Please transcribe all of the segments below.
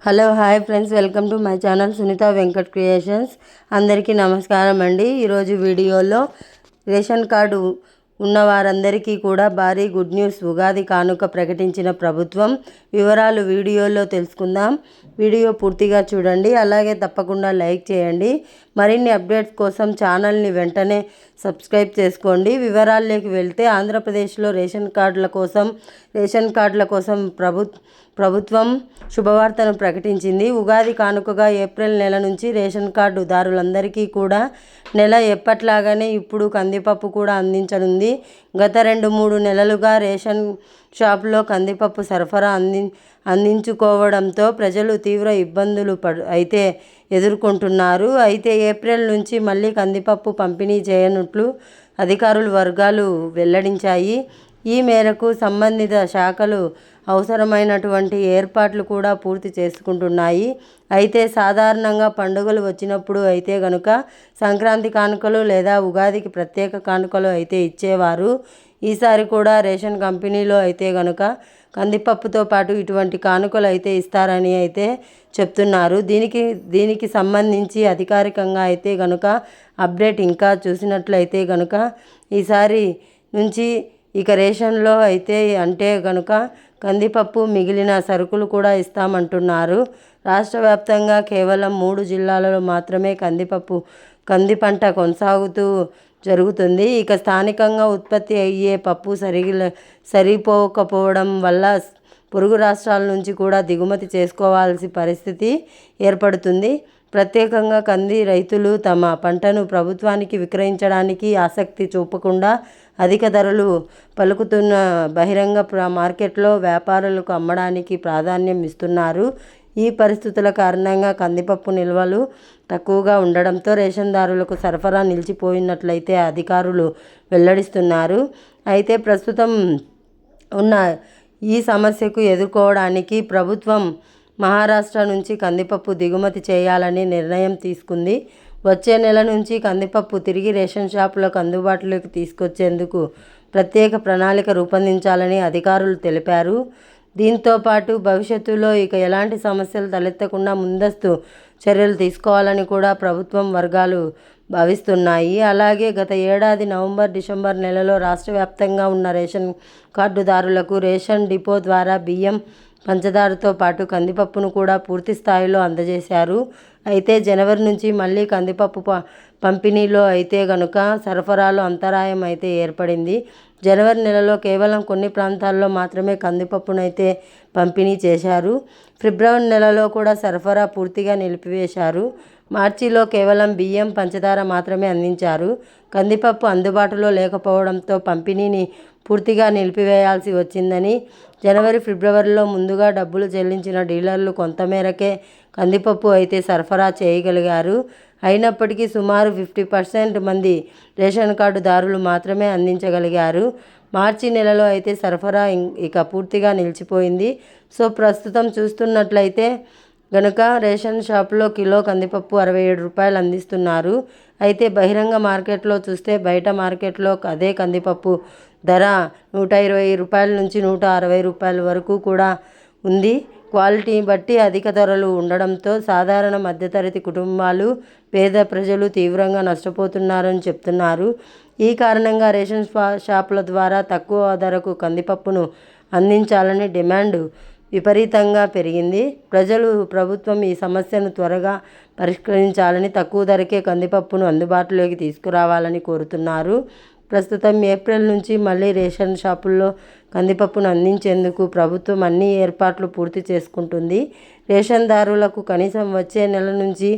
Hello hi friends, welcome to my channel Sunitha Venkat creations. అందరికీ నమస్కారం అండి. ఈరోజు వీడియోలో రేషన్ కార్డు ఉన్న వారందరికీ కూడా భారీ గుడ్ న్యూస్, ఉగాది కానుక ప్రకటించిన ప్రభుత్వం. వివరాలు వీడియోలో తెలుసుకుందాం. వీడియో పూర్తిగా చూడండి, అలాగే తప్పకుండా లైక్ చేయండి. మరిన్ని అప్డేట్స్ కోసం ఛానల్ని వెంటనే సబ్స్క్రైబ్ చేసుకోండి. వివరాల్లోకి వెళ్తే ఆంధ్రప్రదేశ్లో రేషన్ కార్డుల కోసం ప్రభుత్వం శుభవార్తను ప్రకటించింది. ఉగాది కానుకగా ఏప్రిల్ నెల నుంచి రేషన్ కార్డుదారులందరికీ కూడా నెల ఎప్పట్లాగానే ఇప్పుడు కందిపప్పు కూడా అందించనుంది. గత 2-3 నెలలుగా రేషన్ షాపులో కందిపప్పు సరఫరా అందించుకోవడంతో ప్రజలు తీవ్ర ఇబ్బందులు అయితే ఎదుర్కొంటున్నారు. అయితే ఏప్రిల్ నుంచి మళ్ళీ కందిపప్పు పంపిణీ చేయనున్నట్లు అధికారుల వర్గాలు వెల్లడించాయి. ఈ మేరకు సంబంధిత శాఖలు అవసరమైనటువంటి ఏర్పాట్లు కూడా పూర్తి చేసుకుంటున్నాయి. అయితే సాధారణంగా పండుగలు వచ్చినప్పుడు అయితే గనుక సంక్రాంతి కానుకలు లేదా ఉగాదికి ప్రత్యేక కానుకలు అయితే ఇచ్చేవారు. ఈసారి కూడా రేషన్ కంపెనీలో అయితే గనుక కందిపప్పుతో పాటు ఇటువంటి కానుకలు అయితే ఇస్తారని అయితే చెప్తున్నారు. దీనికి సంబంధించి అధికారికంగా అయితే గనుక అప్డేట్ ఇంకా చూసినట్లయితే గనుక ఈసారి నుంచి ఇక రేషన్లో అయితే అంటే గనుక కందిపప్పు మిగిలిన సరుకులు కూడా ఇస్తామంటున్నారు. రాష్ట్ర వ్యాప్తంగా కేవలం 3 జిల్లాలలో మాత్రమే కంది పంట కొనసాగుతూ జరుగుతుంది. ఇక స్థానికంగా ఉత్పత్తి అయ్యే పప్పు సరిపోకపోవడం వల్ల పొరుగు రాష్ట్రాల నుంచి కూడా దిగుమతి చేసుకోవాల్సిన పరిస్థితి ఏర్పడుతుంది. ప్రత్యేకంగా కంది రైతులు తమ పంటను ప్రభుత్వానికి విక్రయించడానికి ఆసక్తి చూపకుండా అధిక ధరలు పలుకుతున్న బహిరంగ మార్కెట్లో వ్యాపారులకు అమ్మడానికి ప్రాధాన్యం ఇస్తున్నారు. ఈ పరిస్థితుల కారణంగా కందిపప్పు నిల్వలు తక్కువగా ఉండడంతో రేషన్దారులకు సరఫరా నిలిచిపోయినట్లయితే అధికారులు వెల్లడిస్తున్నారు. అయితే ప్రస్తుతం ఉన్న ఈ సమస్యకు ఎదుర్కోవడానికి ప్రభుత్వం మహారాష్ట్ర నుంచి కందిపప్పు దిగుమతి చేయాలని నిర్ణయం తీసుకుంది. వచ్చే నెల నుంచి కందిపప్పు తిరిగి రేషన్ షాపులకు అందుబాటులోకి తీసుకొచ్చేందుకు ప్రత్యేక ప్రణాళిక రూపొందించాలని అధికారులు తెలిపారు. దీంతో పాటు భవిష్యత్తులో ఇక ఎలాంటి సమస్యలు తలెత్తకుండా ముందస్తు చర్యలు తీసుకోవాలని కూడా ప్రభుత్వం వర్గాలు భావిస్తున్నాయి. అలాగే గత ఏడాది నవంబర్-డిసెంబర్ నెలలో రాష్ట్ర వ్యాప్తంగా ఉన్న రేషన్ కార్డుదారులకు రేషన్ డిపో ద్వారా బియ్యం, పంచదారతో పాటు కందిపప్పును కూడా పూర్తి స్థాయిలో అందజేశారు. అయితే జనవరి నుంచి మళ్ళీ కందిపప్పు పంపిణీలో అయితే గనుక సరఫరాలో అంతరాయం అయితే ఏర్పడింది. జనవరి నెలలో కేవలం కొన్ని ప్రాంతాల్లో మాత్రమే కందిపప్పునైతే పంపిణీ చేశారు. ఫిబ్రవరి నెలలో కూడా సరఫరా పూర్తిగా నిలిపివేశారు. మార్చిలో కేవలం బియ్యం, పంచదార మాత్రమే అందించారు. కందిపప్పు అందుబాటులో లేకపోవడంతో పంపిణీని పూర్తిగా నిలిపివేయాల్సి వచ్చిందని, జనవరి, ఫిబ్రవరిలో ముందుగా డబ్బులు చెల్లించిన డీలర్లు కొంతమేరకే కందిపప్పు అయితే సరఫరా చేయగలిగారు. అయినప్పటికీ సుమారు 50% మంది రేషన్ కార్డుదారులు మాత్రమే అందించగలిగారు. మార్చి నెలలో అయితే సరఫరా ఇక పూర్తిగా నిలిచిపోయింది. సో ప్రస్తుతం చూస్తున్నట్లయితే గనుక రేషన్ షాపులో కిలో కందిపప్పు 67 రూపాయలు అందిస్తున్నారు. అయితే బహిరంగ మార్కెట్లో చూస్తే బయట మార్కెట్లో అదే కందిపప్పు ధర 120 రూపాయల నుంచి 160 రూపాయల వరకు కూడా ఉంది. క్వాలిటీని బట్టి అధిక ధరలు ఉండడంతో సాధారణ మధ్యతరగతి కుటుంబాలు, పేద ప్రజలు తీవ్రంగా నష్టపోతున్నారని చెప్తున్నారు. ఈ కారణంగా రేషన్ షాపుల ద్వారా తక్కువ ధరకు కందిపప్పును అందించాలని డిమాండ్ విపరీతంగా పెరిగింది. ప్రజలు ప్రభుత్వం ఈ సమస్యను త్వరగా పరిష్కరించాలని, తక్కువ ధరకే కందిపప్పును అందుబాటులోకి తీసుకురావాలని కోరుతున్నారు. ప్రస్తుతం ఏప్రిల్ నుంచి మళ్ళీ రేషన్ షాపుల్లో కందిపప్పును అందించేందుకు ప్రభుత్వం అన్ని ఏర్పాట్లు పూర్తి చేసుకుంటుంది. రేషన్దారులకు కనీసం వచ్చే నెల నుంచి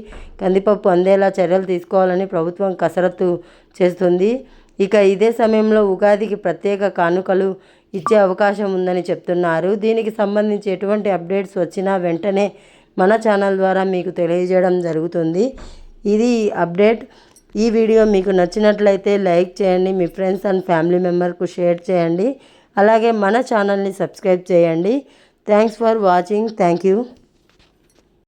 కందిపప్పు అందేలా చర్యలు తీసుకోవాలని ప్రభుత్వం కసరత్తు చేస్తుంది. ఇక ఇదే సమయంలో ఉగాదికి ప్రత్యేక కానుకలు ఇచ్చే అవకాశం ఉందని చెప్తున్నారు. దీనికి సంబంధించి ఎటువంటి అప్డేట్స్ వచ్చినా వెంటనే మన ఛానల్ ద్వారా మీకు తెలియజేయడం జరుగుతుంది. ఇది అప్డేట్. ఈ వీడియో మీకు నచ్చినట్లయితే లైక్ చేయండి, మీ ఫ్రెండ్స్ అండ్ ఫ్యామిలీ మెంబర్కు షేర్ చేయండి, అలాగే మన ఛానల్ని సబ్స్క్రైబ్ చేయండి. Thanks for watching. Thank you.